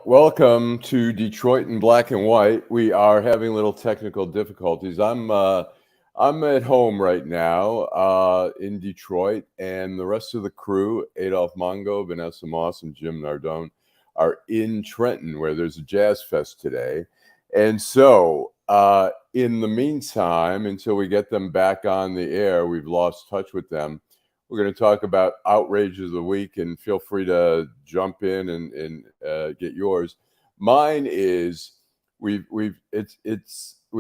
Welcome to Detroit in Black and White. We are having little technical difficulties. I'm at home right now in Detroit, and the rest of the crew, Adolph Mongo, Vanessa Moss, and Jim Nardone, are in Trenton, where there's a jazz fest today. And so, in the meantime, until we get them back on the air, we've lost touch with them. We're going to talk about outrages of the week, and feel free to jump in and get yours. Mine is we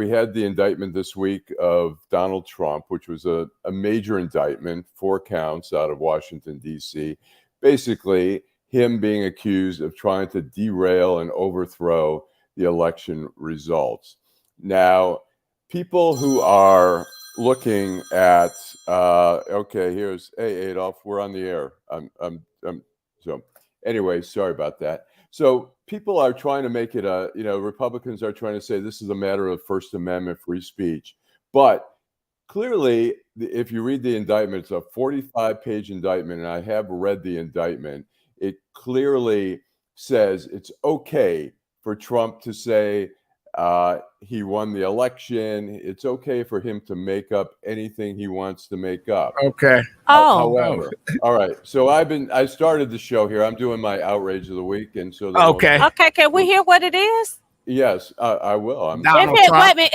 had the indictment this week of Donald Trump, which was a major indictment, 4 counts out of Washington, D.C., basically him being accused of trying to derail and overthrow the election results. Now, people who are looking at hey Adolph, we're on the air. So anyway, sorry about that. So people are trying to make it Republicans are trying to say this is a matter of First Amendment free speech, but clearly, if you read the indictment, it's a 45-page indictment, and I have read the indictment. It clearly says it's okay for Trump to say he won the election. It's okay for him to make up anything he wants to make up. Okay. However, all right. So I started the show here. I'm doing my outrage of the week, and so Okay. Can we hear what it is? Yes, I will. Wait a minute.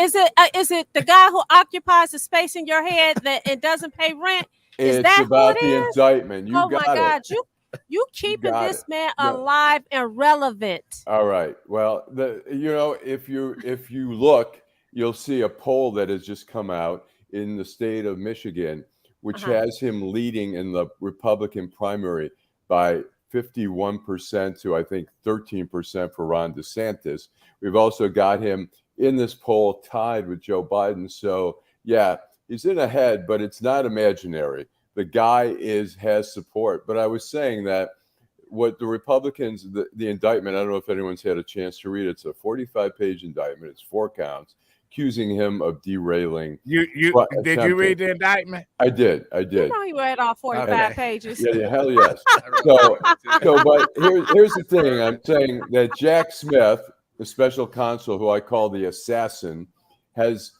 Is it the guy who occupies the space in your head and doesn't pay rent? It's about the indictment. You got it. Oh my God, you keeping this man alive and relevant. All right. Well, if you look, you'll see a poll that has just come out in the state of Michigan, which has him leading in the Republican primary by 51% to, I think, 13% for Ron DeSantis. We've also got him in this poll tied with Joe Biden. So, yeah, he's in ahead, but it's not imaginary. The guy has support. But I was saying that what the Republicans, the indictment, I don't know if anyone's had a chance to read it. It's a 45-page indictment. It's 4 counts, accusing him of derailing. Did you read the indictment? I did. You know he read all 45 pages. Yeah, hell yes. But here's the thing. I'm saying that Jack Smith, the special counsel who I call the assassin, has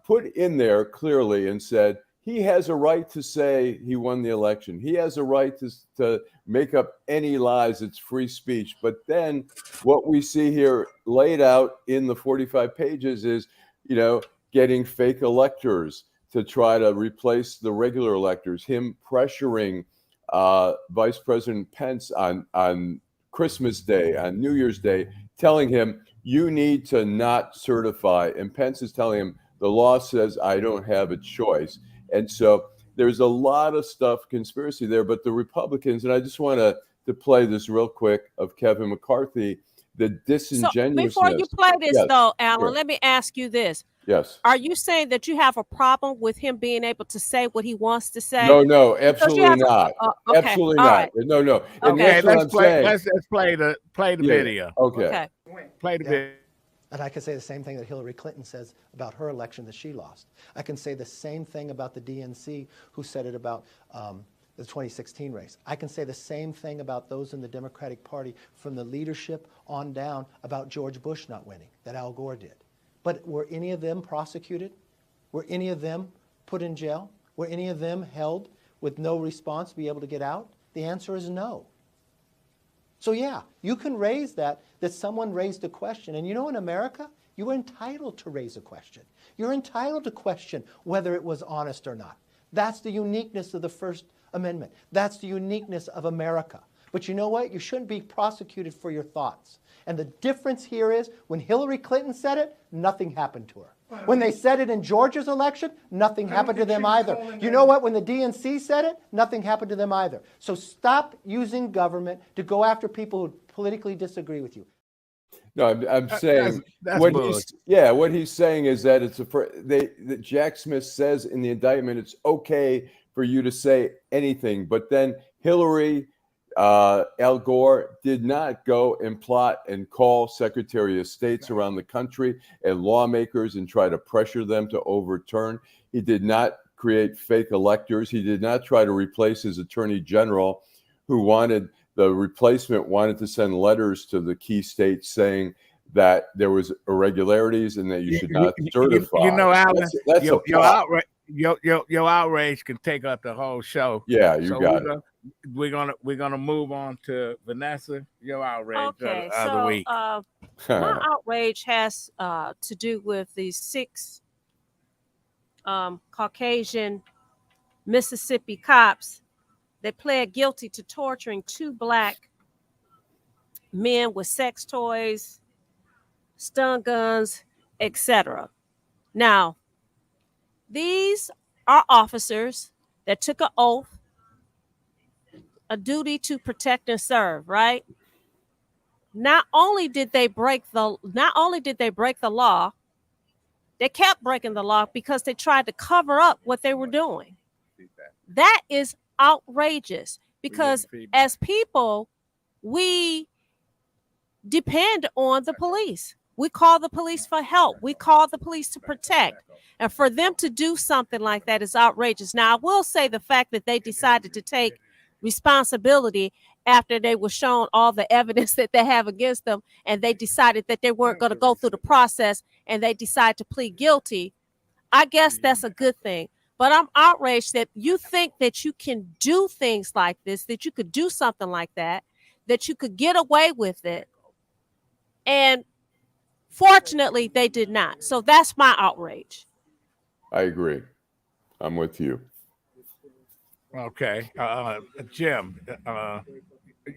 put in there clearly and said he has a right to say he won the election. He has a right to make up any lies. It's free speech. But then what we see here laid out in the 45 pages is, getting fake electors to try to replace the regular electors, him pressuring Vice President Pence on Christmas Day, on New Year's Day, telling him, you need to not certify. And Pence is telling him, the law says I don't have a choice. And so there's a lot of stuff, conspiracy there. But the Republicans, and I just want to play this real quick of Kevin McCarthy, the disingenuousness. So before you play this, Allan, let me ask you this. Yes. Are you saying that you have a problem with him being able to say what he wants to say? No, absolutely not. Okay. Absolutely not. Right. No. And okay, let's play the video. Okay. Play the video. And I can say the same thing that Hillary Clinton says about her election that she lost. I can say the same thing about the DNC who said it about the 2016 race. I can say the same thing about those in the Democratic Party from the leadership on down about George Bush not winning, that Al Gore did. But were any of them prosecuted? Were any of them put in jail? Were any of them held with no response to be able to get out? The answer is no. So yeah, you can raise that someone raised a question. And in America, you are entitled to raise a question. You're entitled to question whether it was honest or not. That's the uniqueness of the First Amendment. That's the uniqueness of America. But you know what? You shouldn't be prosecuted for your thoughts. And the difference here is when Hillary Clinton said it, nothing happened to her. When they said it in Georgia's election, nothing happened to them either. You know what? When the DNC said it, nothing happened to them either. So stop using government to go after people who politically disagree with you. No, I'm saying what he's saying is that that Jack Smith says in the indictment it's okay for you to say anything, but then Hillary, Al Gore did not go and plot and call Secretary of States around the country and lawmakers and try to pressure them to overturn. He did not create fake electors. He did not try to replace his attorney general who wanted the replacement wanted to send letters to the key states saying that there was irregularities and that you should not certify. You know, Allan, that's your outrage can take up the whole show. Yeah, you got it. We're gonna move on to Vanessa. Your outrage Okay, of the week. My outrage has to do with these 6 Caucasian Mississippi cops that pled guilty to torturing 2 black men with sex toys, stun guns, etc. Now, these are officers that took an oath, a duty to protect and serve, right? Not only did they break the law, they kept breaking the law because they tried to cover up what they were doing. That is outrageous because as people, we depend on the police. We call the police for help. We call the police to protect. And for them to do something like that is outrageous. Now, I will say the fact that they decided to take responsibility after they were shown all the evidence that they have against them, and they decided that they weren't going to go through the process, and they decided to plead guilty. I guess that's a good thing. But I'm outraged that you think that you can do things like this, that you could do something like that you could get away with it. And fortunately, they did not. So that's my outrage. I agree. I'm with you. Okay. Jim,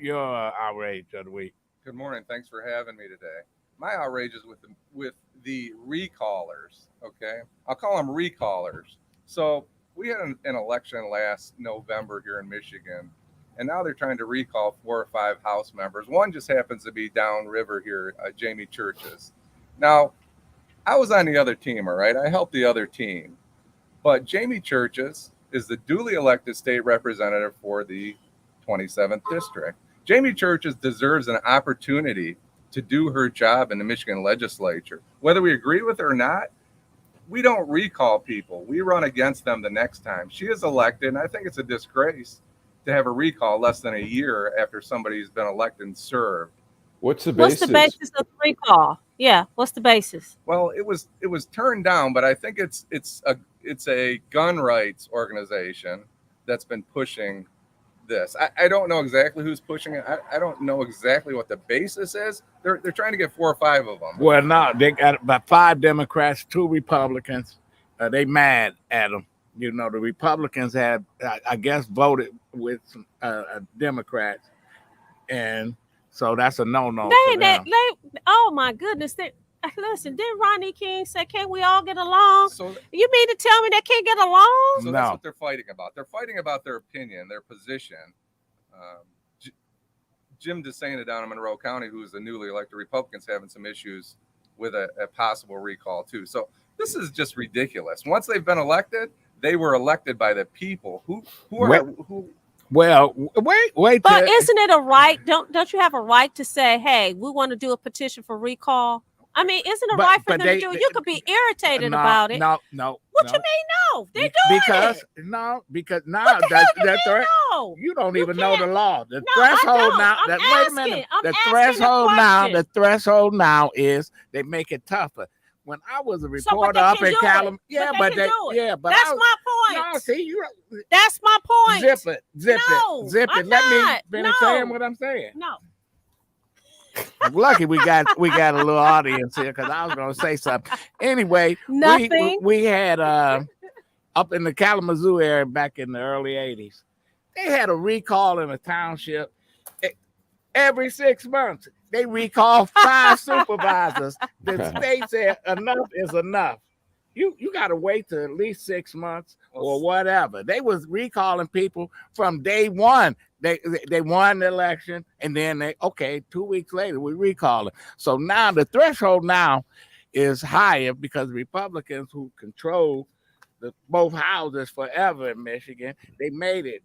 your outrage of the week. Good morning. Thanks for having me today. My outrage is with the recallers. Okay. I'll call them recallers. So we had an election last November here in Michigan, and now they're trying to recall 4 or 5 House members. One just happens to be downriver here, Jamie Churches. Now, I was on the other team, all right? I helped the other team. But Jamie Churches is the duly elected state representative for the 27th district. Jamie Churches deserves an opportunity to do her job in the Michigan legislature. Whether we agree with her or not, we don't recall people. We run against them the next time. She is elected, and I think it's a disgrace to have a recall less than a year after somebody's been elected and served. What's the basis? What's the basis of the recall? Yeah, what's the basis? Well, it was turned down, but I think it's a gun rights organization that's been pushing this. I don't know exactly who's pushing it. I don't know exactly what the basis is. They're trying to get 4 or 5 of them. Well, no, they got about 5 Democrats, 2 Republicans. They mad at them. You know, the Republicans have, I guess, voted with some Democrats, and so that's a no-no. Oh my goodness! Listen, didn't Ronnie King say, "Can't we all get along?" So you mean to tell me they can't get along? So that's what they're fighting about. They're fighting about their opinion, their position. Jim DeSena down in Monroe County, who is the newly elected Republicans, having some issues with a possible recall too. So this is just ridiculous. Once they've been elected, they were elected by the people. Who? Well, wait. But isn't it a right? Don't you have a right to say, "Hey, we want to do a petition for recall"? I mean, isn't it right for them to do it? You could be irritated about it. No. What you mean, no? They're doing it. Because now you don't even know the law. The threshold now. Wait a minute. The threshold now is they make it tougher. When I was a reporter up in California, but that's my point. No, see, that's my point. Zip it. Let me finish saying what I'm saying. No. Lucky we got a little audience here because I was going to say something. Anyway, we had up in the Kalamazoo area back in the early 80s, they had a recall in a township every 6 months. They recall 5 supervisors. The state said enough is enough. You got to wait till at least 6 months or whatever. They was recalling people from day one. They won the election, and then 2 weeks later we recall them. So now the threshold now is higher because Republicans who control both houses forever in Michigan, they made it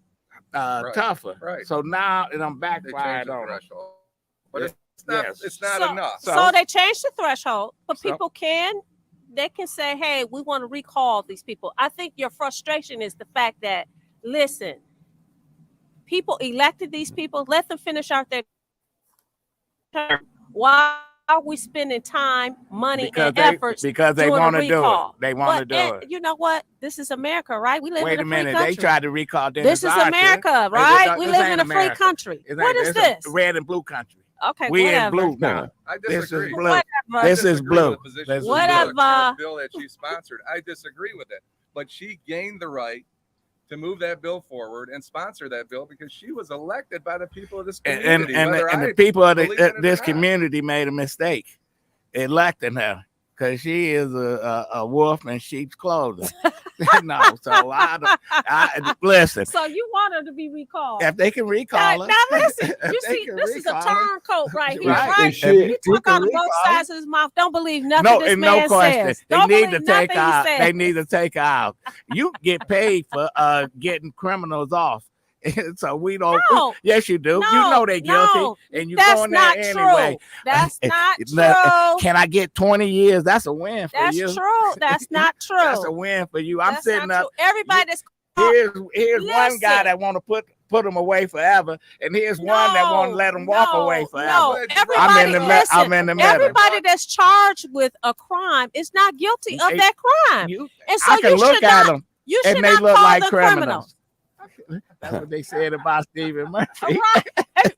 tougher. Right. So now I'm backfired on it. But it's not enough. So they changed the threshold, but people can say, "Hey, we want to recall these people." I think your frustration is the fact that, listen, People elected these people. Let them finish out their term. Why are we spending time, money, and efforts? Because they want to do it. They want to do it. You know what? This is America, right? We live in a free country. They tried to recall Dennis This is America, right? We live in a free country. What is this? Red and blue country. Okay, we whatever. in blue now. I disagree. This is blue. Whatever. Bill that she sponsored, I disagree with it. But she gained the right to move that bill forward and sponsor that bill because she was elected by the people of this community. And the people of this community made a mistake electing her because she is a wolf in sheep's clothing. No, so I listen. So you want her to be recalled? If they can recall her. Now listen, you see, this is a turncoat right here, right? He took out both sides of his mouth. Don't believe nothing this man says. They need to take out. They need to take out. You get paid for getting criminals off. So we don't. No, yes, you do. You know they're guilty, and you go in there anyway. That's not true. Can I get 20 years? That's a win for you. That's true. That's not true. That's a win for you. I'm sitting up. Everybody that's here's one guy that want to put him away forever, and here's one that won't let him walk away forever. No, I'm in the middle. Everybody that's charged with a crime is not guilty of that crime, and so I can look at them, and they look like criminals. That's what they said about Stephen Murphy.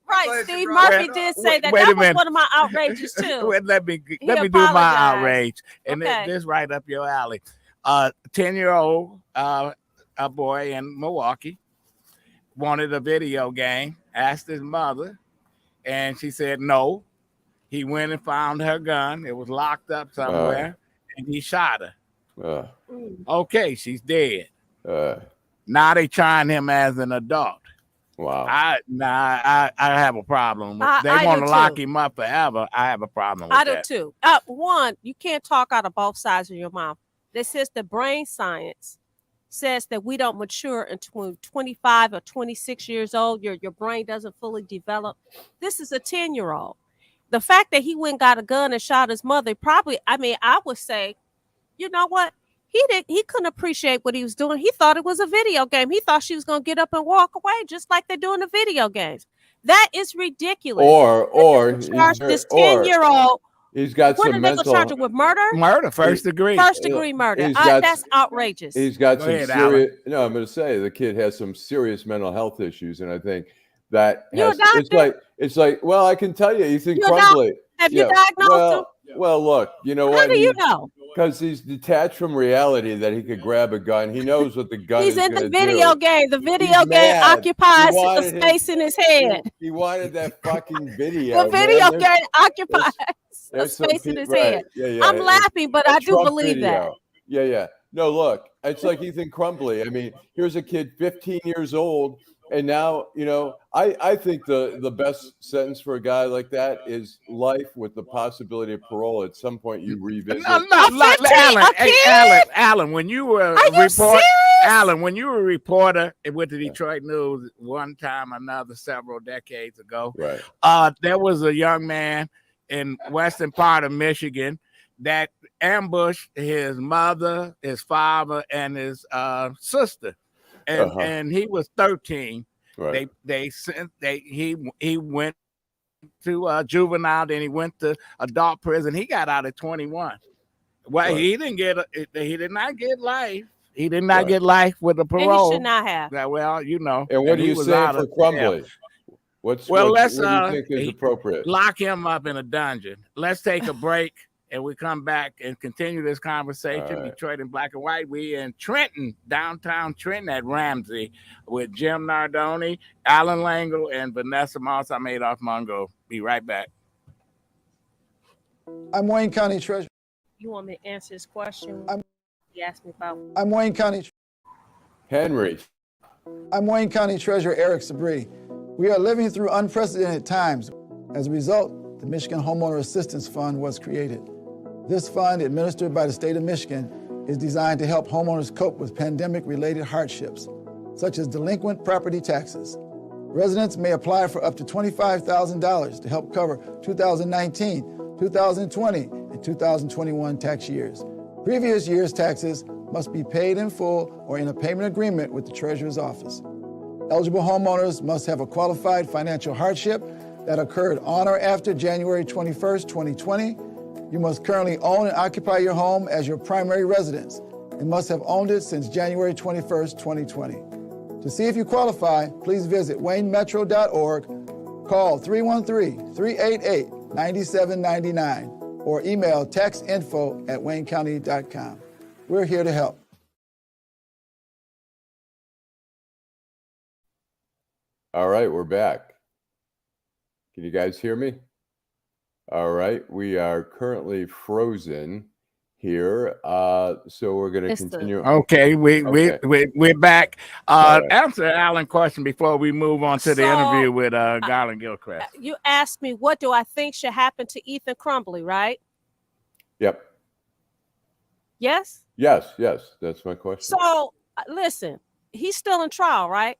Right. Steve Murphy did say that. That was one of my outrages too. Let me do my outrage, and this right up your alley. 10-year-old a boy in Milwaukee wanted a video game. Asked his mother, and she said no. He went and found her gun. It was locked up somewhere, and he shot her. Okay, she's dead. Now they trying him as an adult. Wow. I have a problem. They want to lock him up forever. I have a problem with that. I do too. One, you can't talk out of both sides of your mouth. This says the brain science says that we don't mature until 25 or 26 years old. Your brain doesn't fully develop. This is a 10-year-old. The fact that he went and got a gun and shot his mother, probably, I would say, you know what? He couldn't appreciate what he was doing. He thought it was a video game. He thought she was going to get up and walk away, just like they do in the video games. That is ridiculous. Or charge this 10-year-old. He's got some mental. Charge him with murder. First degree murder. That's outrageous. He's got some serious. No, I'm going to say the kid has some serious mental health issues, and I think that it's like. Well, I can tell you, Ethan Crumbly. Have you diagnosed him? Well, look, you know what? How do you know? Because he's detached from reality that he could grab a gun. He knows what the gun is. He's in the video game. The video game occupies a space in his head. He wanted that fucking video. The video game occupies a space in his head. Yeah. I'm laughing, but I do believe that. Yeah. No, look, it's like Ethan Crumbly. I mean, here's a kid 15 years old. And now, I think the best sentence for a guy like that is life with the possibility of parole. At some point, you revisit. Alan, when you were a reporter with the Detroit News one time, several decades ago, right? There was a young man in western part of Michigan that ambushed his mother, his father, and his sister. And he was 13. Right. He went to juvenile, then he went to adult prison. He got out at 21. Well, he did not get life. He did not get life with a parole. And he should not have. Well, And what do you say for Crumbly? What do you think is appropriate? Lock him up in a dungeon. Let's take a break. And we come back and continue this conversation. Right. Detroit in black and white. We in Trenton, downtown Trenton at Ramsey with Jim Nardone, Allan Lengel, and Vanessa Moss. I'm Adolph Mongo. Be right back. I'm Wayne County Treasurer. You want me to answer his question? He asked me about. I'm Wayne County. Henry. I'm Wayne County Treasurer Eric Sabri. We are living through unprecedented times. As a result, the Michigan Homeowner Assistance Fund was created. This fund, administered by the state of Michigan, is designed to help homeowners cope with pandemic-related hardships, such as delinquent property taxes. Residents may apply for up to $25,000 to help cover 2019, 2020, and 2021 tax years. Previous year's taxes must be paid in full or in a payment agreement with the Treasurer's office. Eligible homeowners must have a qualified financial hardship that occurred on or after January 21st, 2020. You must currently own and occupy your home as your primary residence and must have owned it since January 21st, 2020. To see if you qualify, please visit waynemetro.org, call 313-388-9799, or email taxinfo@waynecounty.com. We're here to help. All right, we're back. Can you guys hear me? All right, we are currently frozen here, so we're going to continue. Okay, we're back. Right. Answer Allan's question before we move on to the interview with Garlin Gilchrist. You asked me, what do I think should happen to Ethan Crumbley, right? Yep. Yes? Yes, that's my question. So, listen, he's still in trial, right?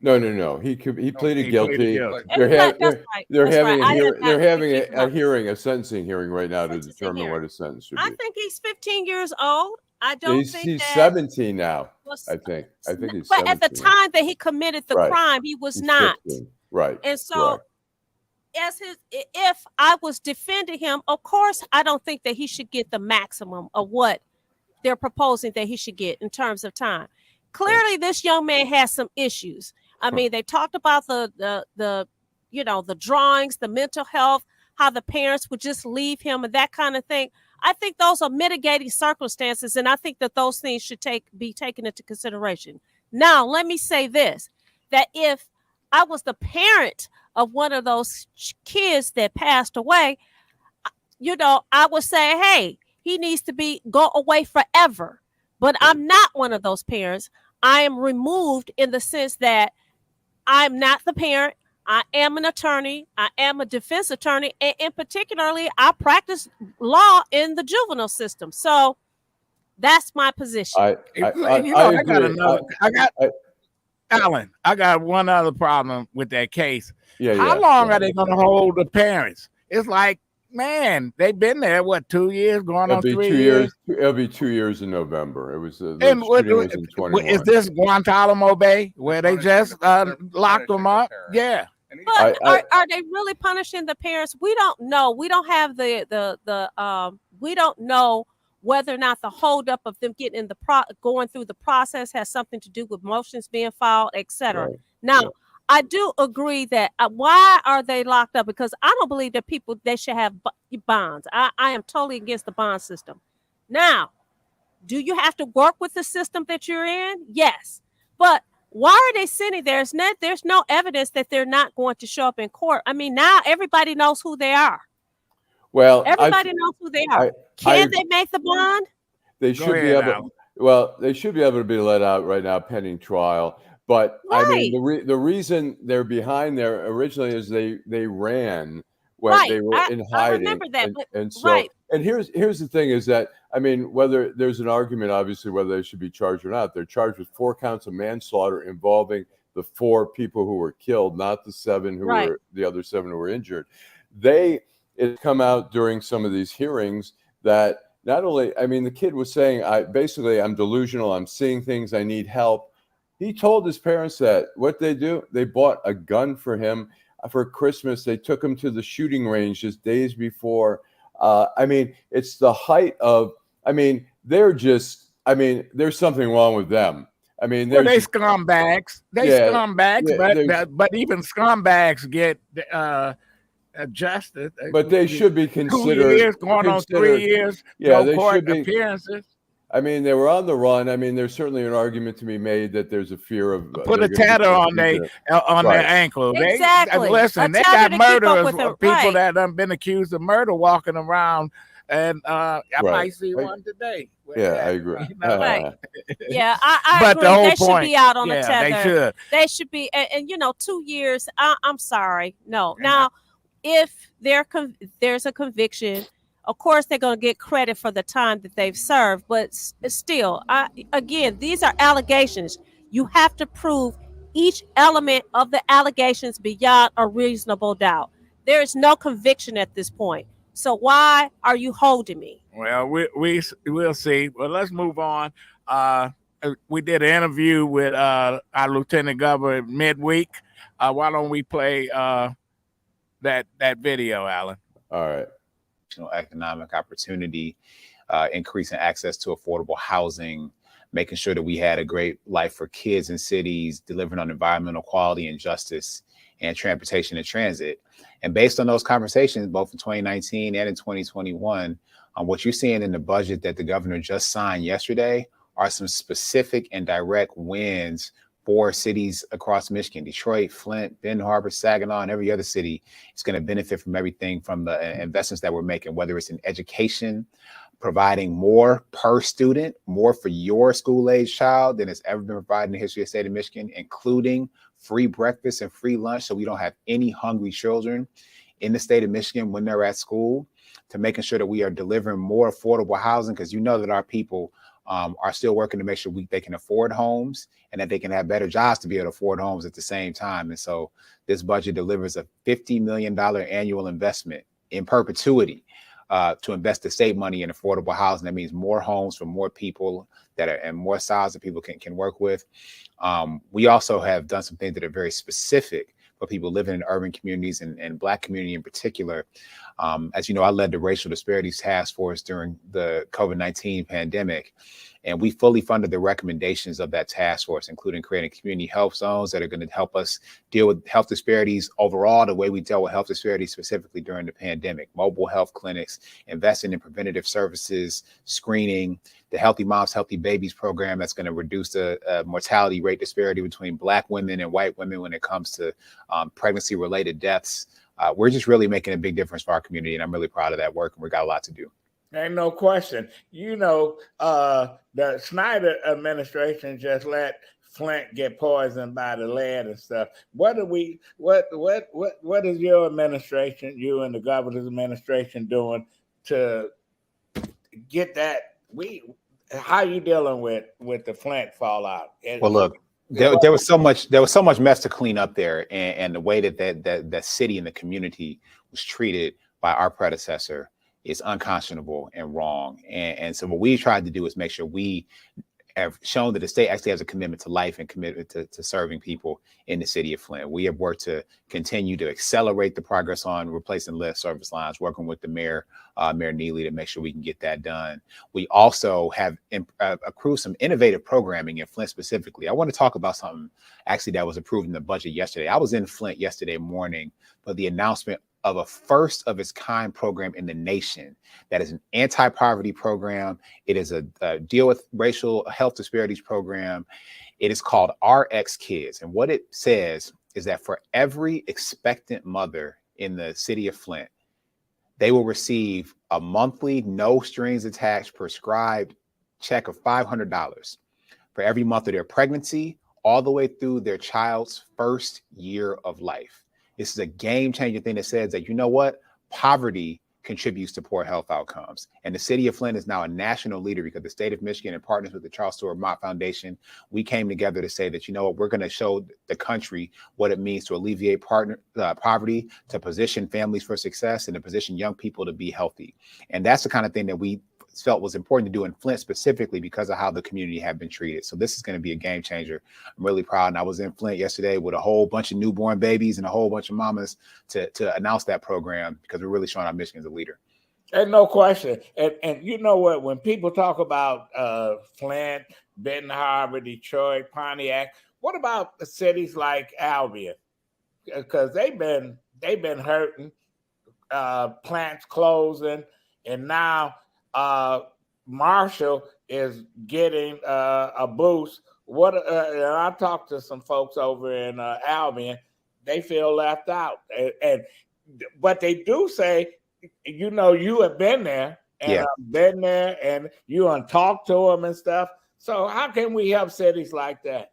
No. He pleaded guilty. They're having a hearing, a sentencing hearing right now to determine what his sentence should be. I think he's 15 years old. I don't think he's 17 now. I think he's 17. But at the time that he committed the crime, he was not. 15. Right. And so, if I was defending him, of course, I don't think that he should get the maximum of what they're proposing that he should get in terms of time. Clearly, this young man has some issues. I mean, they talked about the drawings, the mental health, how the parents would just leave him and that kind of thing. I think those are mitigating circumstances, and I think that those things should be taken into consideration. Now, let me say this, that if I was the parent of one of those kids that passed away, I would say, hey, he needs to go away forever. But I'm not one of those parents. I am removed in the sense that I'm not the parent. I am an attorney. I am a defense attorney. And in particularly, I practice law in the juvenile system. So that's my position. Allan, I got one other problem with that case. How long are they going to hold the parents? It's like, man, they've been there, 2 years, going on 3 years? It'll be 2 years in November. It was in 21. Is this Guantanamo Bay where they just locked them up? Yeah. But are they really punishing the parents? We don't know. We don't have we don't know whether or not the holdup of them getting going through the process has something to do with motions being filed, etc. Right. Now, I do agree that why are they locked up? Because I don't believe that they should have bonds. I am totally against the bond system. Now, do you have to work with the system that you're in? Yes. But why are they sitting there? There's no evidence that they're not going to show up in court. I mean, now everybody knows who they are. Well, everybody knows who they are. Can they make the bond? They should be able. Well, they should be able to be let out right now pending trial. But right. I mean, the reason they're behind there originally is they ran when they were in hiding. I remember that. And so, and here's the thing is that, I mean, whether there's an argument, obviously, whether they should be charged or not. They're charged with 4 counts of manslaughter involving the 4 people who were killed, not the 7 who were the other 7 who were injured. It come out during some of these hearings that not only, I mean, the kid was saying, I'm delusional. I'm seeing things. I need help. He told his parents that. What they do, they bought a gun for him for Christmas. They took him to the shooting range just days before. I mean, it's the height of, I mean, there's something wrong with them. I mean, they scumbags. Scumbags, but even scumbags get adjusted. But they should be considered. 2 years, going on 3 years. Yeah, they should be appearances. I mean, they were on the run. I mean, there's certainly an argument to be made that there's a fear of put a tether on their ankle. Exactly. Listen, they got murderers, people that have been accused of murder walking around, and I might see one today. I agree. Yeah, I agree. They should be out on the tether. They should. They should be, and 2 years. I'm sorry. No. Now, if there's a conviction, of course, they're going to get credit for the time that they've served. But still, again, these are allegations. You have to prove each element of the allegations beyond a reasonable doubt. There is no conviction at this point. So why are you holding me? Well, we'll see. Well, let's move on. we did an interview with our lieutenant governor midweek. Why don't we play that video, Allan? All right. Economic opportunity, increasing access to affordable housing, making sure that we had a great life for kids in cities, delivering on environmental quality and justice, and transportation and transit. And based on those conversations, both in 2019 and in 2021, what you're seeing in the budget that the governor just signed yesterday are some specific and direct wins for cities across Michigan. Detroit, Flint, Benton Harbor, Saginaw, and every other city is going to benefit from everything from the investments that we're making, whether it's in education, providing more per student, more for your school-age child than has ever been provided in the history of the state of Michigan, including free breakfast and free lunch, so we don't have any hungry children in the state of Michigan when they're at school, to making sure that we are delivering more affordable housing, because you know that our people are still working to make sure they can afford homes and that they can have better jobs to be able to afford homes at the same time. And so this budget delivers a $50 million annual investment in perpetuity to invest the state money in affordable housing. That means more homes for more people and more size that people can work with. We also have done some things that are very specific for people living in urban communities and Black community in particular. As you know, I led the Racial Disparities Task Force during the COVID-19 pandemic, and we fully funded the recommendations of that task force, including creating community health zones that are going to help us deal with health disparities overall, the way we dealt with health disparities specifically during the pandemic, mobile health clinics, investing in preventative services, screening, the Healthy Moms, Healthy Babies program that's going to reduce the mortality rate disparity between Black women and white women when it comes to pregnancy-related deaths. We're just really making a big difference for our community, and I'm really proud of that work, and we've got a lot to do. Ain't no question. You know, the Snyder administration just let Flint get poisoned by the lead and stuff. What is your administration, you and the governor's administration, doing to get that? How you dealing with the Flint fallout? Well, look, there was so much mess to clean up there, and the way that city and the community was treated by our predecessor is unconscionable and wrong. And so what we tried to do is make sure we have shown that the state actually has a commitment to life and commitment to serving people in the city of Flint. We have worked to continue to accelerate the progress on replacing lead service lines, working with the mayor, Mayor Neely, to make sure we can get that done. We also have accrued some innovative programming in Flint specifically. I want to talk about something actually that was approved in the budget yesterday. I was in Flint yesterday morning for the announcement of a first of its kind program in the nation that is an anti-poverty program. It is a deal with racial health disparities program. It is called RX Kids. And what it says is that for every expectant mother in the city of Flint, they will receive a monthly, no strings attached, prescribed check of $500 for every month of their pregnancy, all the way through their child's first year of life. This is a game-changing thing that says that, you know what, poverty contributes to poor health outcomes. And the city of Flint is now a national leader because the state of Michigan, in partners with the Charles Stewart Mott Foundation, we came together to say that, you know what, we're going to show the country what it means to alleviate poverty, to position families for success, and to position young people to be healthy. And that's the kind of thing that we felt was important to do in Flint specifically because of how the community had been treated. So this is going to be a game changer. I'm really proud. And I was in Flint yesterday with a whole bunch of newborn babies and a whole bunch of mamas to announce that program, because we're really showing our Michigan as a leader. There's no question. And you know what, when people talk about Flint, Benton Harbor, Detroit, Pontiac, what about the cities like Albion? Because they've been hurting, plants closing, and now Marshall is getting a boost. And I talked to some folks over in Albion. They feel left out, but they do say, you know, you have been there, and I've been there, and you talk to them and stuff. So how can we help cities like that?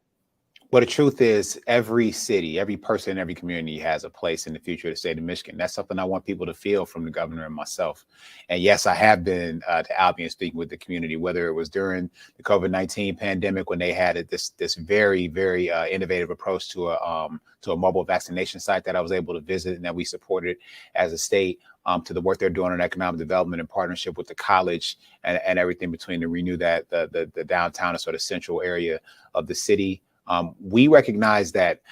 Well, the truth is, every city, every person, every community has a place in the future of the state of Michigan. That's something I want people to feel from the governor and myself. And yes, I have been to Albion speaking with the community, whether it was during the COVID-19 pandemic when they had this very, very innovative approach to a mobile vaccination site that I was able to visit and that we supported as a state, to the work they're doing on economic development in partnership with the college and everything between to renew that the downtown and sort of central area of the city. We recognize that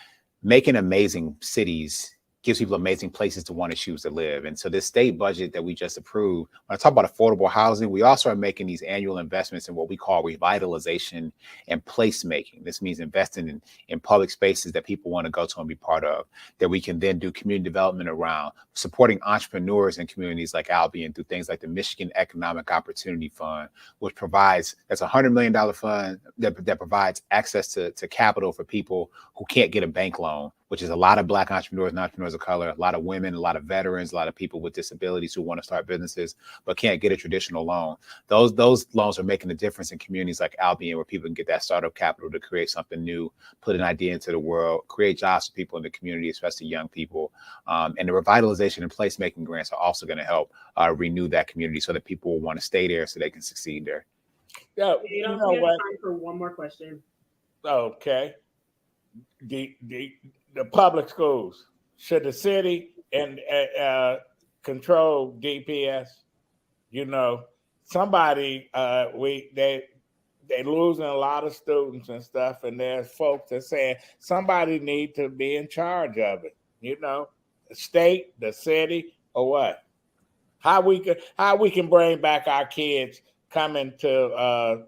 making amazing cities gives people amazing places to want to choose to live. And so this state budget that we just approved, when I talk about affordable housing, we also are making these annual investments in what we call revitalization and placemaking. This means investing in public spaces that people want to go to and be part of, that we can then do community development around, supporting entrepreneurs in communities like Albion through things like the Michigan Economic Opportunity Fund, which provides, that's a $100 million fund that provides access to capital for people who can't get a bank loan, which is a lot of Black entrepreneurs and entrepreneurs of color, a lot of women, a lot of veterans, a lot of people with disabilities who want to start businesses but can't get a traditional loan. Those loans are making a difference in communities like Albion, where people can get that startup capital to create something new, put an idea into the world, create jobs for people in the community, especially young people. And the revitalization and placemaking grants are also going to help renew that community so that people will want to stay there so they can succeed there. Yeah, you know what? Time for one more question. Okay. The public schools, should the city and control DPS? You know, somebody they losing a lot of students and stuff, and there's folks that saying somebody need to be in charge of it. You know, the state, the city, or what? How we can bring back our kids coming to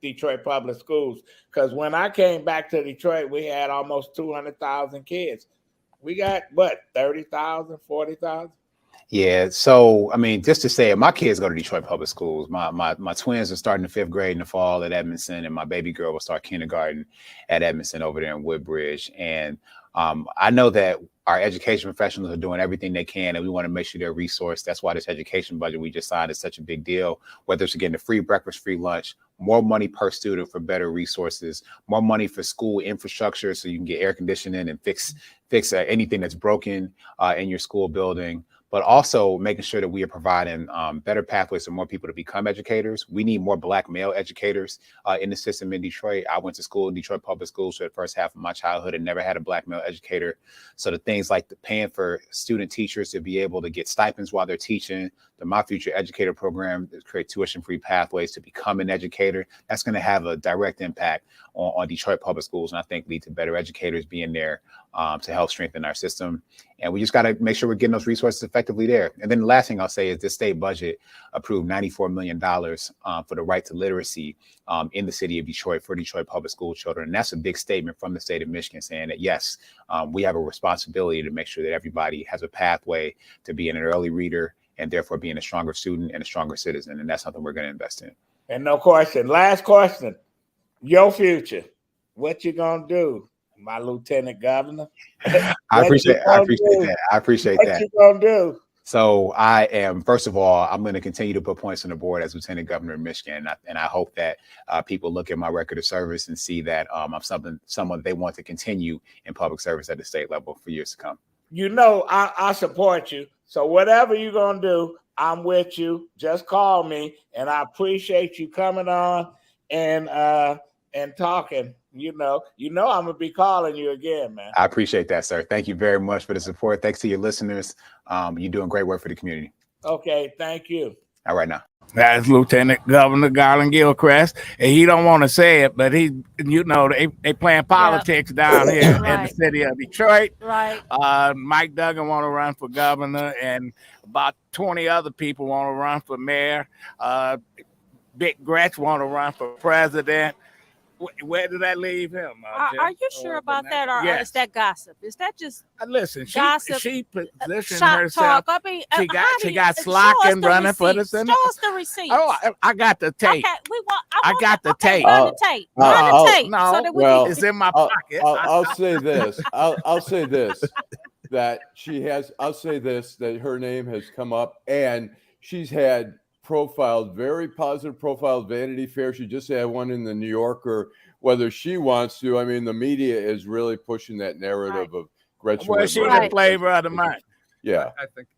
Detroit public schools, because when I came back to Detroit, we had almost 200,000 kids. We got what, 30,000, 40,000? Yeah, so I mean, just to say, my kids go to Detroit public schools. My twins are starting the 5th grade in the fall at Edmondson, and my baby girl will start kindergarten at Edmondson over there in Woodbridge. And I know that our education professionals are doing everything they can, and we want to make sure they're resourced. That's why this education budget we just signed is such a big deal, whether it's getting a free breakfast, free lunch, more money per student for better resources, more money for school infrastructure so you can get air conditioning and fix anything that's broken in your school building, but also making sure that we are providing better pathways for more people to become educators. We need more Black male educators in the system in Detroit. I went to school in Detroit public schools for the first half of my childhood and never had a Black male educator. So the things like the paying for student teachers to be able to get stipends while they're teaching, the My Future Educator program to create tuition-free pathways to become an educator, that's going to have a direct impact on Detroit public schools, and I think lead to better educators being there to help strengthen our system. And we just got to make sure we're getting those resources effectively there. And then the last thing I'll say is this state budget approved $94 million for the right to literacy in the city of Detroit for Detroit public school children. And that's a big statement from the state of Michigan saying that, yes, we have a responsibility to make sure that everybody has a pathway to being an early reader and therefore being a stronger student and a stronger citizen. And that's something we're going to invest in. And no question. Last question. Your future. What you going to do? My lieutenant governor. I appreciate that. What you gonna do? So I am, first of all, I'm going to continue to put points on the board as lieutenant governor of Michigan. And I hope that people look at my record of service and see that I'm someone they want to continue in public service at the state level for years to come. You know, I support you. So whatever you're going to do, I'm with you. Just call me. And I appreciate you coming on and talking. You know, I'm going to be calling you again, man. I appreciate that, sir. Thank you very much for the support. Thanks to your listeners. You're doing great work for the community. Okay, thank you. All right now. That's Lieutenant Governor Garlin Gilchrist. And he don't want to say it, but they playing politics down here in the city of Detroit. Right. Mike Duggan want to run for governor, and about 20 other people want to run for mayor. Big Gretsch want to run for president. Where did that leave him? Are you sure about that, or is that gossip? Is that just listen? Gossip, she positioned herself. Talk. I mean, she got Slockin running for the Senate. Show us the receipts. Oh, I got the tape. Okay, I got the tape. Run the tape. Run the tape. No, so that well, it's in my pocket. I'll say this. I'll say this. That she has. I'll say this. That her name has come up, and she's had profiled, very positive profiled Vanity Fair. She just had one in the New Yorker. Whether she wants to, I mean, the media is really pushing that narrative of Gretchen. Well, she's the flavor of the month. Yeah, I think.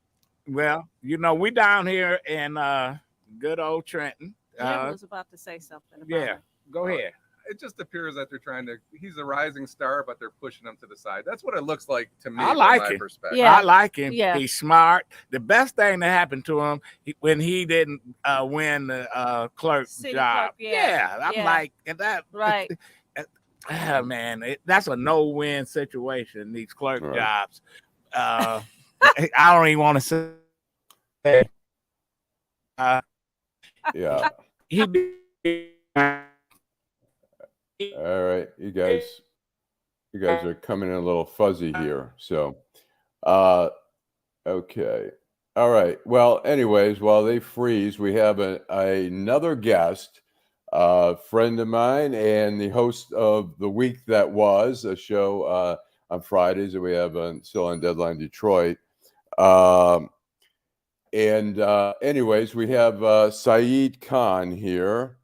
Well, we down here in good old Trenton. Jim was about to say something about it. Go ahead. It just appears that they're trying to. He's a rising star, but they're pushing him to the side. That's what it looks like to me. I like from my him. perspective. Yeah. I like him. Yeah. He's smart. The best thing that happened to him when he didn't win the clerk City job. clerk, yeah. I'm like, and that Right. Man, that's a no-win situation. These clerk jobs. I don't even want to say. Yeah. All right, you guys are coming in a little fuzzy here. So, okay. All right. Well, anyways, while they freeze, we have another guest, friend of mine and the host of The Week That Was, a show on Fridays that we have still on Deadline Detroit. Anyways, we have Saeed Khan here.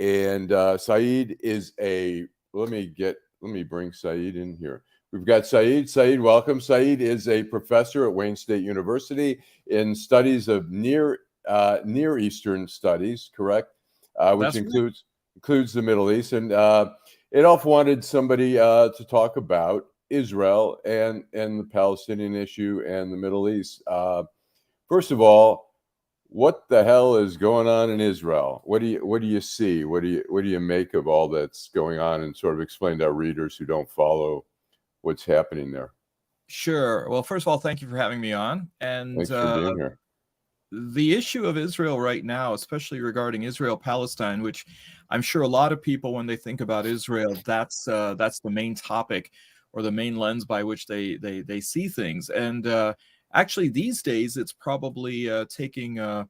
And Saeed is let me bring Saeed in here. We've got Saeed. Saeed, welcome. Saeed is a professor at Wayne State University in studies of Near Eastern studies, correct? Which includes the Middle East. And Adolph wanted somebody to talk about Israel and the Palestinian issue and the Middle East. First of all, what the hell is going on in Israel? What do you see? What do you make of all that's going on, and sort of explain to our readers who don't follow what's happening there? Sure. Well, first of all, thank you for having me on. And thanks for being here. The issue of Israel right now, especially regarding Israel-Palestine, which I'm sure a lot of people, when they think about Israel, that's the main topic or the main lens by which they see things. And actually, these days, it's probably taking a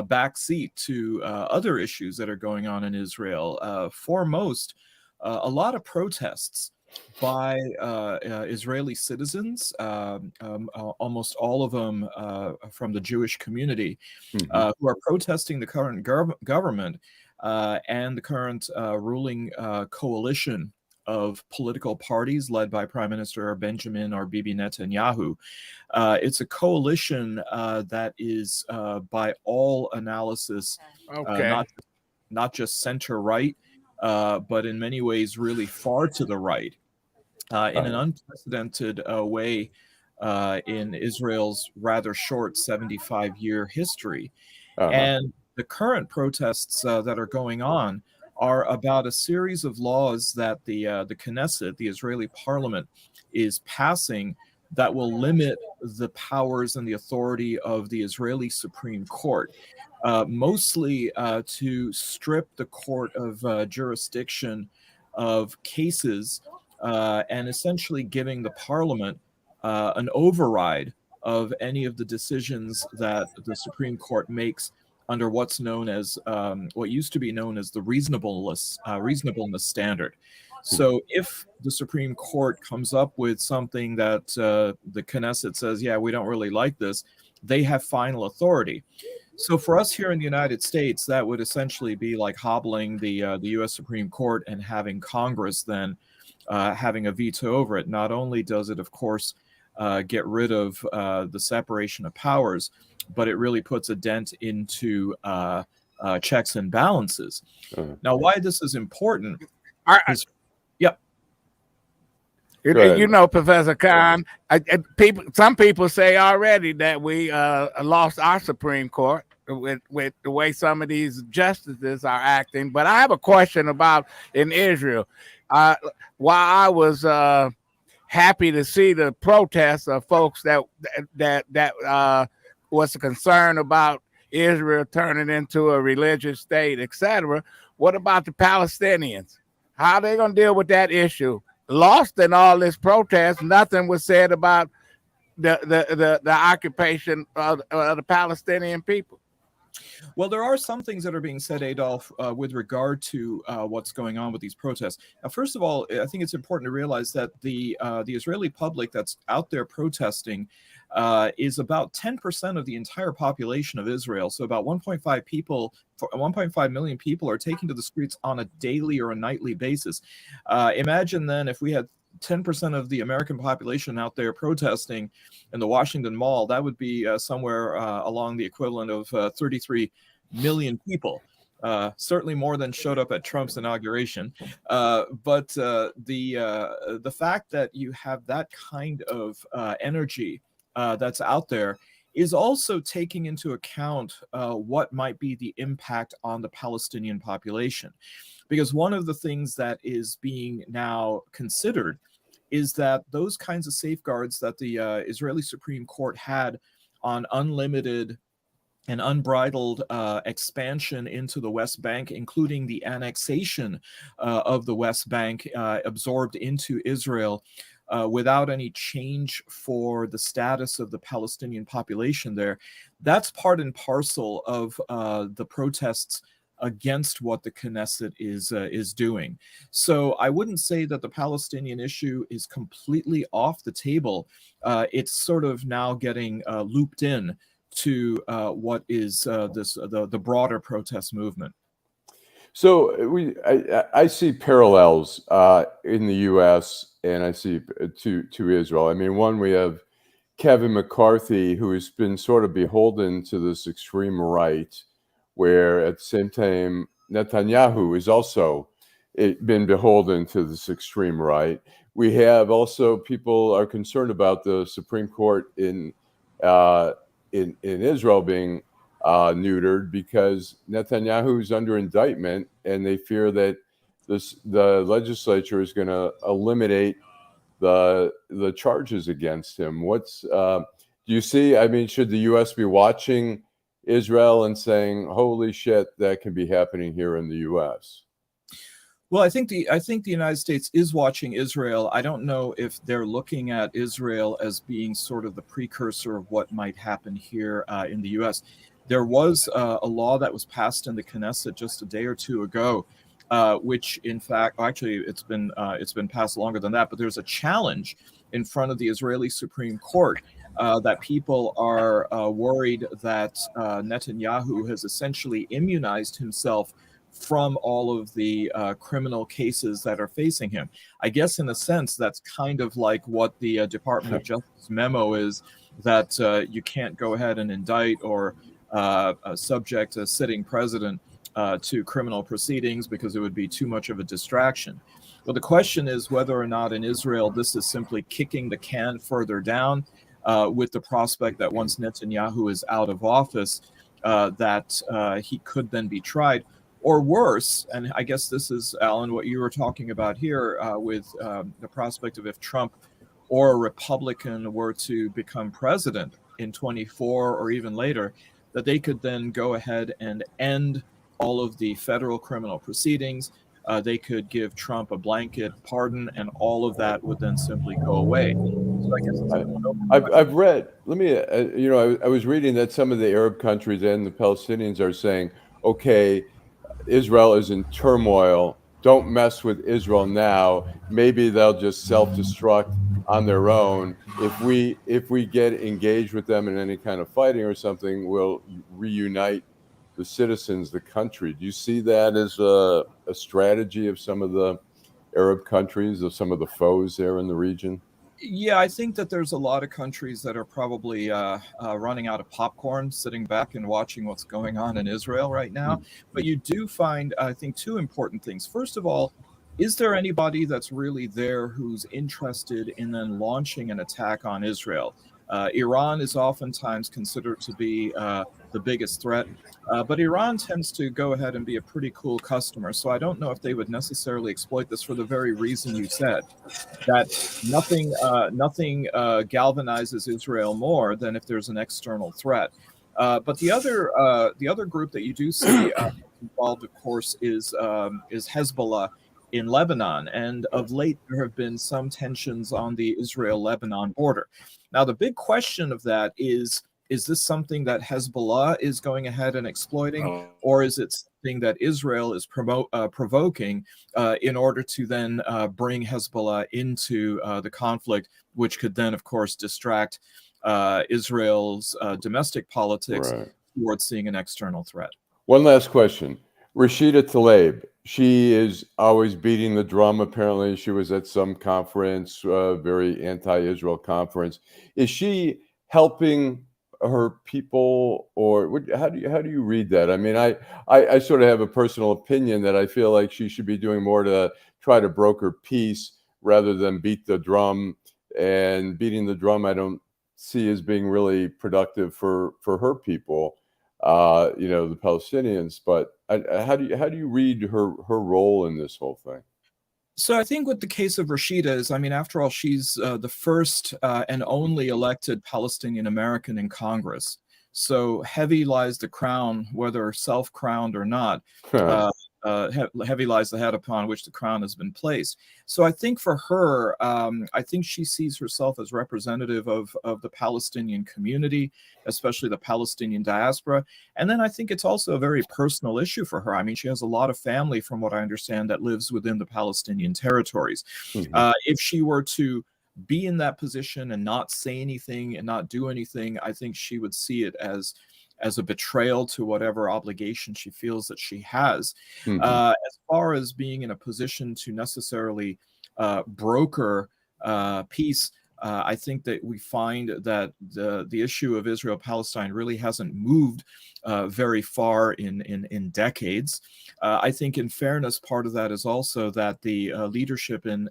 back seat to other issues that are going on in Israel. Foremost, a lot of protests by Israeli citizens, almost all of them from the Jewish community, who are protesting the current government and the current ruling coalition of political parties led by Prime Minister Benjamin or Bibi Netanyahu. It's a coalition that is, by all analysis, not just center-right, but in many ways really far to the right, in an unprecedented way in Israel's rather short 75-year history. And the current protests that are going on are about a series of laws that the Knesset, the Israeli parliament, is passing that will limit the powers and the authority of the Israeli Supreme Court, mostly to strip the court of jurisdiction of cases and essentially giving the parliament an override of any of the decisions that the Supreme Court makes under what's known as what used to be known as the reasonableness standard. So if the Supreme Court comes up with something that the Knesset says, yeah, we don't really like this, they have final authority. So for us here in the United States, that would essentially be like hobbling the U.S. Supreme Court and having Congress then having a veto over it. Not only does it, of course, get rid of the separation of powers, but it really puts a dent into checks and balances. Now, why this is important is, Professor Khan, some people say already that we lost our Supreme Court with the way some of these justices are acting. But I have a question about in Israel. While I was happy to see the protests of folks that was concerned about Israel turning into a religious state, etc. What about the Palestinians? How are they going to deal with that issue? Lost in all this protest, nothing was said about the occupation of the Palestinian people. Well, there are some things that are being said, Adolph, with regard to what's going on with these protests. Now, first of all, I think it's important to realize that the Israeli public that's out there protesting is about 10% of the entire population of Israel. So about 1.5 million people are taken to the streets on a daily or a nightly basis. Imagine then if we had 10% of the American population out there protesting in the Washington Mall, that would be somewhere along the equivalent of 33 million people. Certainly more than showed up at Trump's inauguration. But the fact that you have that kind of energy that's out there is also taking into account what might be the impact on the Palestinian population. Because one of the things that is being now considered is that those kinds of safeguards that the Israeli Supreme Court had on unlimited and unbridled expansion into the West Bank, including the annexation of the West Bank absorbed into Israel without any change for the status of the Palestinian population there, that's part and parcel of the protests against what the Knesset is doing. So I wouldn't say that the Palestinian issue is completely off the table. It's sort of now getting looped in to what is the broader protest movement. So I see parallels in the U.S. and I see to Israel. I mean, one, we have Kevin McCarthy, who has been sort of beholden to this extreme right, where at the same time Netanyahu is also been beholden to this extreme right. We have also people are concerned about the Supreme Court in Israel being neutered because Netanyahu is under indictment, and they fear that the legislature is going to eliminate the charges against him. Do you see? I mean, should the U.S. be watching Israel and saying, "Holy shit, that can be happening here in the U.S."? Well, I think the United States is watching Israel. I don't know if they're looking at Israel as being sort of the precursor of what might happen here in the U.S. There was a law that was passed in the Knesset just a day or two ago, which, in fact, actually, it's been passed longer than that. But there's a challenge in front of the Israeli Supreme Court that people are worried that Netanyahu has essentially immunized himself from all of the criminal cases that are facing him. I guess in a sense, that's kind of like what the Department of Justice memo is, that you can't go ahead and indict or subject a sitting president to criminal proceedings because it would be too much of a distraction. Well, the question is whether or not in Israel this is simply kicking the can further down with the prospect that once Netanyahu is out of office, that he could then be tried. Or worse, and I guess this is, Allan, what you were talking about here with the prospect of if Trump or a Republican were to become president in 24 or even later, that they could then go ahead and end all of the federal criminal proceedings. They could give Trump a blanket pardon, and all of that would then simply go away. So I guess I've read, I was reading that some of the Arab countries and the Palestinians are saying, okay, Israel is in turmoil. Don't mess with Israel now. Maybe they'll just self-destruct on their own. If we get engaged with them in any kind of fighting or something, we'll reunite the citizens, the country. Do you see that as a strategy of some of the Arab countries, of some of the foes there in the region? Yeah, I think that there's a lot of countries that are probably running out of popcorn, sitting back and watching what's going on in Israel right now. But you do find, I think, two important things. First of all, is there anybody that's really there who's interested in then launching an attack on Israel? Iran is oftentimes considered to be the biggest threat, but Iran tends to go ahead and be a pretty cool customer. So I don't know if they would necessarily exploit this for the very reason you said, that nothing galvanizes Israel more than if there's an external threat. But the other group that you do see involved, of course, is Hezbollah in Lebanon, and of late there have been some tensions on the Israel-Lebanon border. Now, the big question of that is this something that Hezbollah is going ahead and exploiting, or is it something that Israel is provoking in order to then bring Hezbollah into the conflict, which could then, of course, distract Israel's domestic politics Right. towards seeing an external threat. One last question. Rashida Tlaib, she is always beating the drum. Apparently, she was at some conference, very anti-Israel conference. Is she helping her people, or how do you read that? I mean, I sort of have a personal opinion that I feel like she should be doing more to try to broker peace rather than beat the drum. And beating the drum, I don't see as being really productive for her people. The Palestinians, but how do you read her role in this whole thing? So I think with the case of Rashida is, I mean, after all, she's the first and only elected Palestinian American in Congress. So heavy lies the crown, whether self-crowned or not. Heavy lies the head upon which the crown has been placed. So I think for her, I think she sees herself as representative of the Palestinian community, especially the Palestinian diaspora. And then I think it's also a very personal issue for her. I mean, she has a lot of family, from what I understand, that lives within the Palestinian territories. Mm-hmm. If she were to be in that position and not say anything and not do anything, I think she would see it as a betrayal to whatever obligation she feels that she has. Mm-hmm. As far as being in a position to necessarily broker peace, I think that we find that the issue of Israel-Palestine really hasn't moved very far in decades. I think, in fairness, part of that is also that the leadership in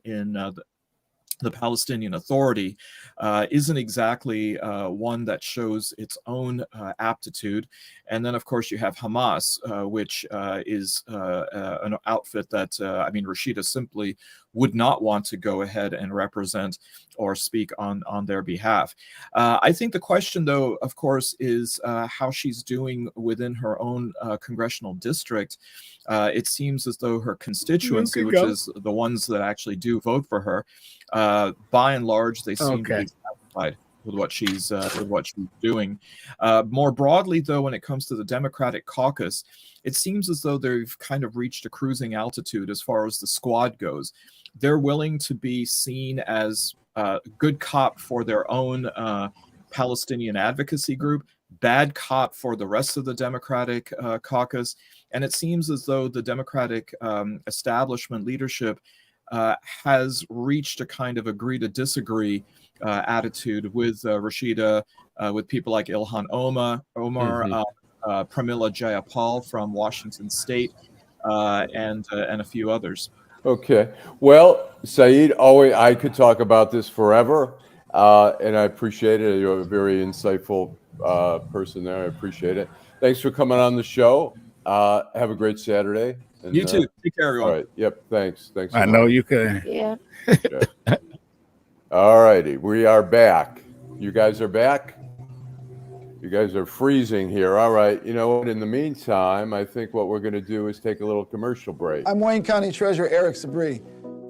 the Palestinian Authority isn't exactly one that shows its own aptitude. And then, of course, you have Hamas, which is an outfit that, I mean, Rashida simply would not want to go ahead and represent or speak on their behalf. I think the question, though, of course, is how she's doing within her own congressional district. It seems as though her constituency, which is the ones that actually do vote for her, by and large, they seem to be satisfied with what she's doing. More broadly, though, when it comes to the Democratic caucus, it seems as though they've kind of reached a cruising altitude as far as the squad goes. They're willing to be seen as good cop for their own Palestinian advocacy group, bad cop for the rest of the Democratic caucus. And it seems as though the Democratic establishment leadership has reached a kind of agree to disagree attitude with Rashida, with people like Ilhan Omar, Pramila Jayapal from Washington State, and a few others. Okay. Well, Saeed, I could talk about this forever, and I appreciate it. You're a very insightful person there. I appreciate it. Thanks for coming on the show. Have a great Saturday. And, you too. Take care, everyone. All right. Yep. Thanks. I know you can. Yeah. Okay. All righty. We are back. You guys are back? You guys are freezing here. All right. You know what? In the meantime, I think what we're going to do is take a little commercial break. I'm Wayne County Treasurer Eric Sabri.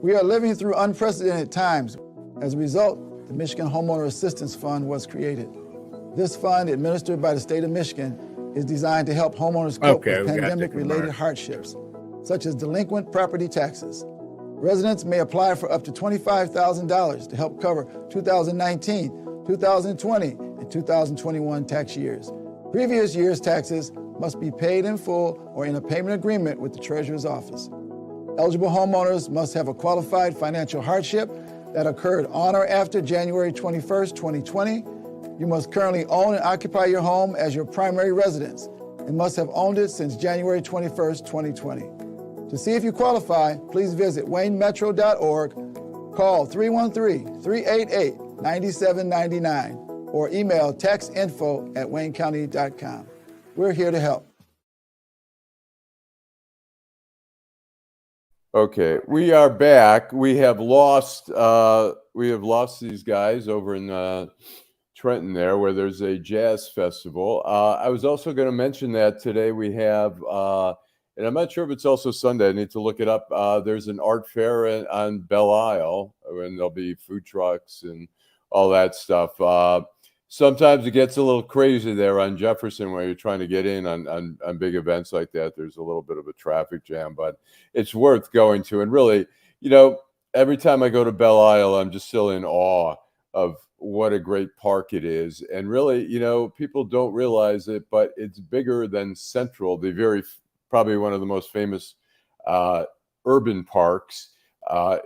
We are living through unprecedented times. As a result, the Michigan Homeowner Assistance Fund was created. This fund, administered by the state of Michigan, is designed to help homeowners cope with pandemic-related hardships, such as delinquent property taxes. Residents may apply for up to $25,000 to help cover 2019, 2020, and 2021 tax years. Previous year's taxes must be paid in full or in a payment agreement with the Treasurer's office. Eligible homeowners must have a qualified financial hardship that occurred on or after January 21st, 2020. You must currently own and occupy your home as your primary residence and must have owned it since January 21st, 2020. To see if you qualify, please visit waynemetro.org, call 313-388-9799, or email taxinfo@waynecounty.com. We're here to help. Okay, we are back. We have lost these guys over in Trenton there, where there's a jazz festival. I was also going to mention that today we have, and I'm not sure if it's also Sunday. I need to look it up. There's an art fair on Belle Isle, and there'll be food trucks and all that stuff. Sometimes it gets a little crazy there on Jefferson where you're trying to get in on big events like that. There's a little bit of a traffic jam, but it's worth going to. And really, every time I go to Belle Isle, I'm just still in awe of what a great park it is. And really, people don't realize it, but it's bigger than Central, probably one of the most famous urban parks.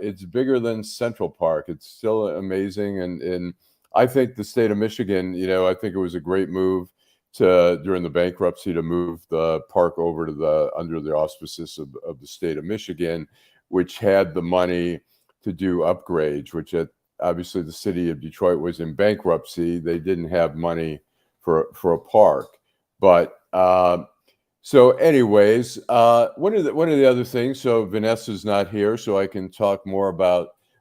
It's bigger than Central Park. It's still amazing. And I think the state of Michigan, I think it was a great move during the bankruptcy to move the park over to under the auspices of the state of Michigan, which had the money to do upgrades, which obviously the city of Detroit was in bankruptcy. They didn't have money for a park. But so anyways, one of the other things, so Vanessa's not here, so I can talk more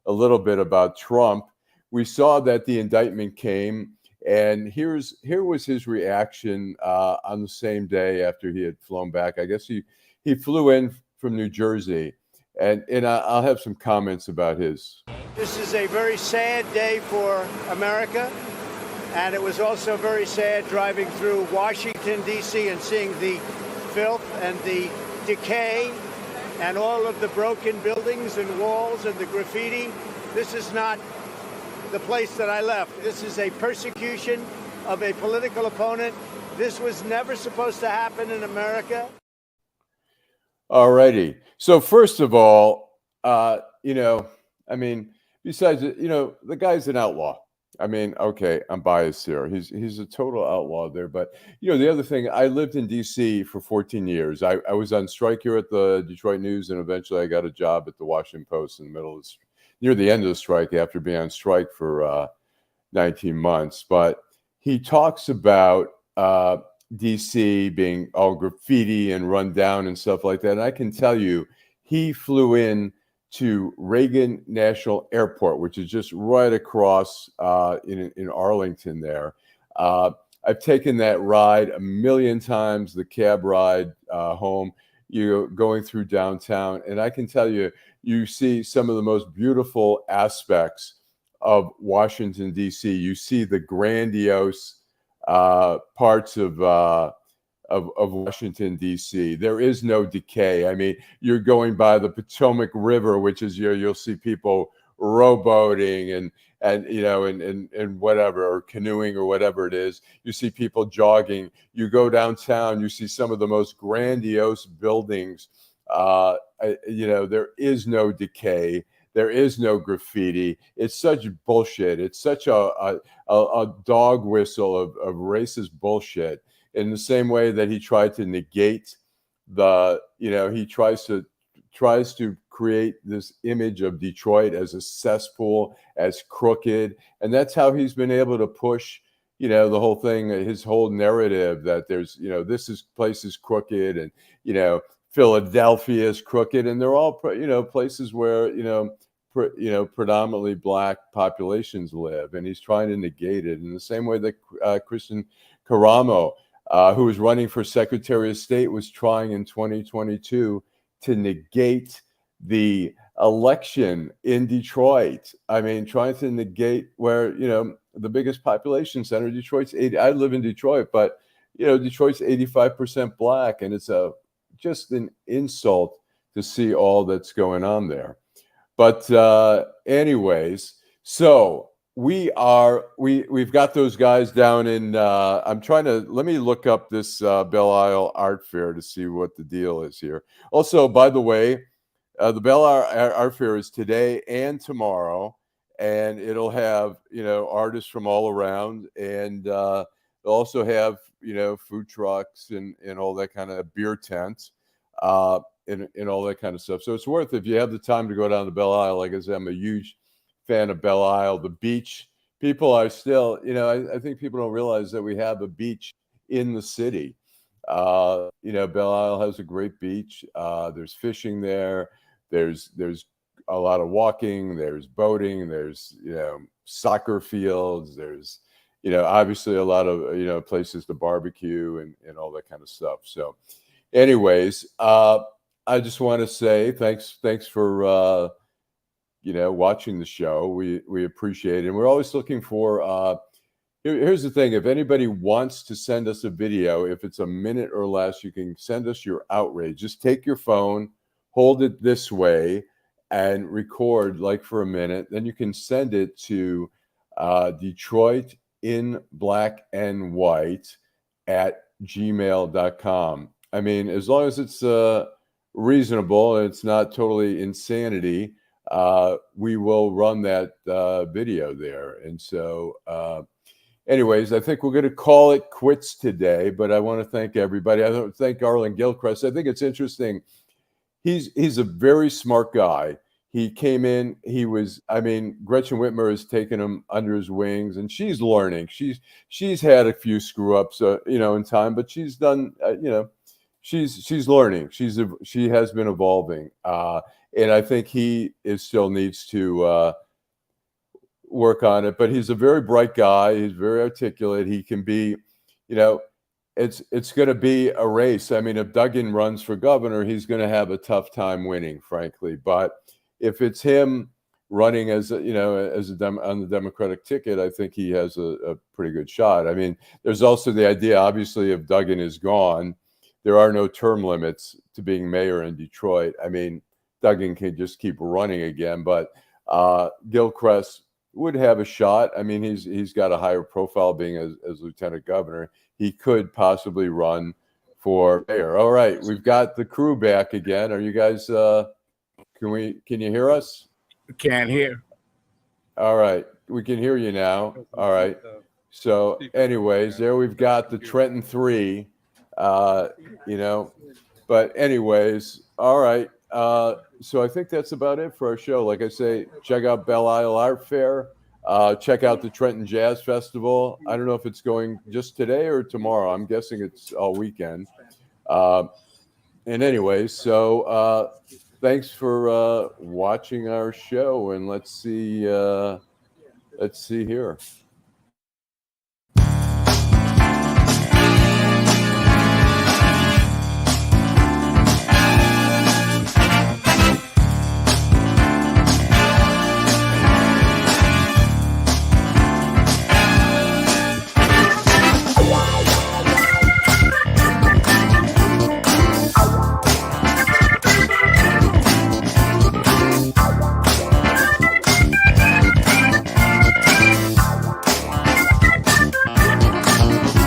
a little bit about Trump. We saw that the indictment came, and here was his reaction on the same day after he had flown back. I guess he flew in from New Jersey, and I'll have some comments about his. This is a very sad day for America, and it was also very sad driving through Washington, D.C. and seeing the filth and the decay and all of the broken buildings and walls and the graffiti. This is not the place that I left. This is a persecution of a political opponent. This was never supposed to happen in America. All righty. So first of all, besides, the guy's an outlaw. Okay, I'm biased here. He's a total outlaw there. But, the other thing, I lived in D.C. for 14 years. I was on strike here at the Detroit News, and eventually I got a job at the Washington Post in the near the end of the strike after being on strike for 19 months. But he talks about D.C. being all graffiti and run down and stuff like that. And I can tell you, he flew in to Reagan National Airport, which is just right across in Arlington there. I've taken that ride a million times, the cab ride home, going through downtown. And I can tell you, you see some of the most beautiful aspects of Washington, D.C. You see the grandiose parts of Washington, D.C. There is no decay. You're going by the Potomac River, which is you'll see people rowboating and whatever, or canoeing or whatever it is. You see people jogging. You go downtown, you see some of the most grandiose buildings. There is no decay. There is no graffiti. It's such bullshit. It's such a dog whistle of racist bullshit. In the same way that he tried to negate he tries to create this image of Detroit as a cesspool, as crooked, and that's how he's been able to push, the whole thing, his whole narrative that there's, place is crooked, and Philadelphia is crooked, and they're all, places where, predominantly Black populations live, and he's trying to negate it in the same way that Kristen Karamo, who was running for Secretary of State, was trying in 2022 to negate the election in Detroit. Trying to negate where, the biggest population center, Detroit's 80. I live in Detroit, but, Detroit's 85% Black, and it's just an insult to see all that's going on there. But anyways, so we've got those guys down in, let me look up this Belle Isle Art Fair to see what the deal is here. Also, by the way, the Belle Isle Art Fair is today and tomorrow, and it'll have, artists from all around, and they'll also have, food trucks and all that kind of beer tents, and all that kind of stuff. So it's worth, if you have the time to go down to Belle Isle. Like I said, I'm a huge fan of Belle Isle. The beach, people are still, I think people don't realize that we have a beach in the city. Belle Isle has a great beach. There's fishing there. There's a lot of walking. There's boating. There's, soccer fields. There's, obviously a lot of, places to barbecue and all that kind of stuff. So anyways, I just want to say thanks for, watching the show. We appreciate it. And we're always looking for, here's the thing. If anybody wants to send us a video, if it's a minute or less, you can send us your outrage. Just take your phone, hold it this way, and record like for a minute. Then you can send it to Detroit in black and white at gmail.com. I mean, as long as it's reasonable and it's not totally insanity, we will run that video there. And so, anyways, I think we're going to call it quits today, but I want to thank everybody. I want to thank Garlin Gilchrist. I think it's interesting. He's a very smart guy. He came in, Gretchen Whitmer has taken him under his wings, and she's learning. She's had a few screw ups, in time, but she's done, she's learning. She has been evolving. And I think he still needs to work on it, but he's a very bright guy. He's very articulate. He can be, it's going to be a race. I mean, if Duggan runs for governor, he's going to have a tough time winning, frankly. But if it's him running on the Democratic ticket, I think he has a pretty good shot. I mean, there's also the idea, obviously, if Duggan is gone, there are no term limits to being mayor in Detroit. I mean, Duggan can just keep running again, but Gilchrist would have a shot. I mean, he's got a higher profile being as lieutenant governor. He could possibly run for mayor. All right, we've got the crew back again. Are you guys? Can you hear us? Can't hear. All right, we can hear you now. All right. So, anyways, there we've got the Trenton 3. But anyways, all right. So I think that's about it for our show. Like I say, check out Belle Isle Art Fair. Check out the Trenton Jazz Festival. I don't know if it's going just today or tomorrow. I'm guessing it's all weekend. And anyways, so thanks for watching our show. And let's see here.